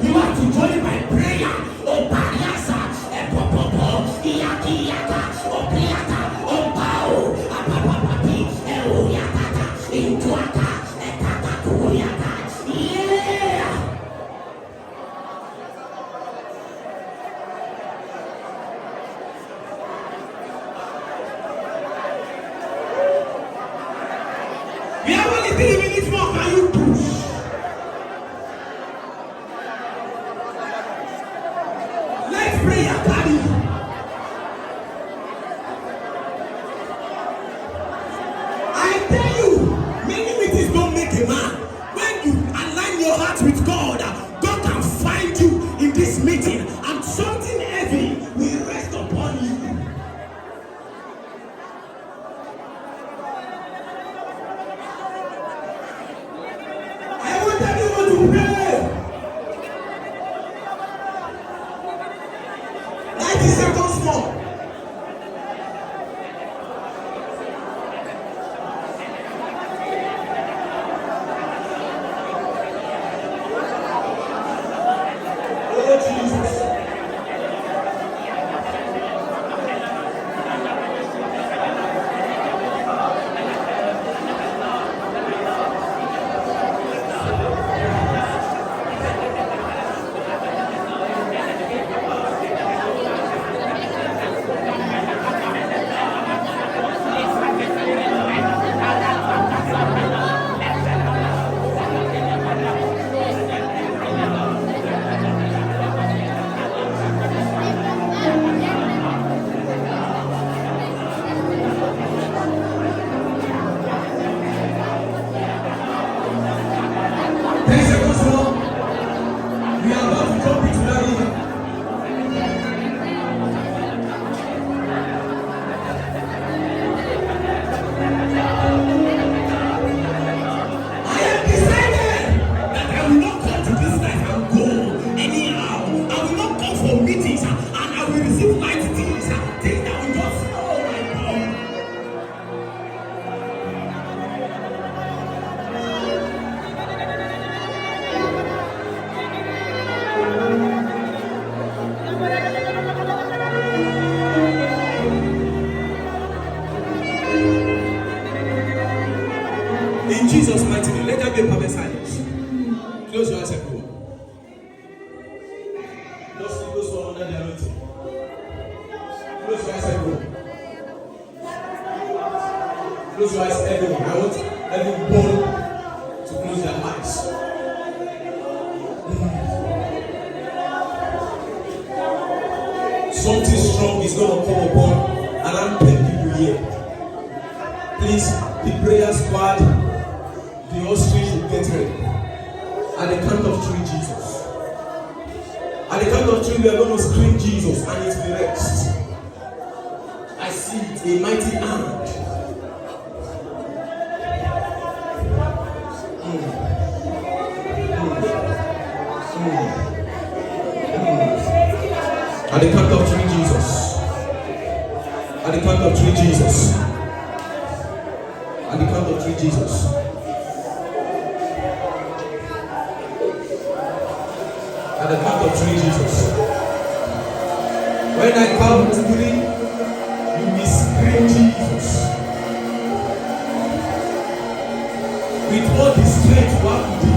You have to join my prayer. Oh, Pariasa, Epopopo, Iyakiaka, Opiata, Opao, Apapapi, Euyakata, Intuaka, Ekakakuyaka. Yeah. We have only 3 minutes more. Can you push? Let's pray, Akari. I tell you, many meetings don't make a man. When you align your heart with God, God can find you in this meeting, and something heavy will rest upon you. I want everyone to pray. 90 seconds more. Oh, Jesus. In Jesus' mighty name, let there be a perfect silence. Close your eyes, everyone. Just see those who are under the anointing. Close your eyes, everyone. Close your eyes, everyone. I want everyone to close their eyes. Something strong is going to come upon around 10 people here. Please, the prayer squad, the ostrich should get ready. At the count of 3, Jesus. At the count of 3, we are going to scream Jesus, and it will rest. I see it, a mighty hand. At the count of 3, Jesus. At the count of 3, Jesus. At the count of 3, Jesus. At the count of 3, Jesus. When I count to 3, you will scream Jesus. With all the strength you have to do.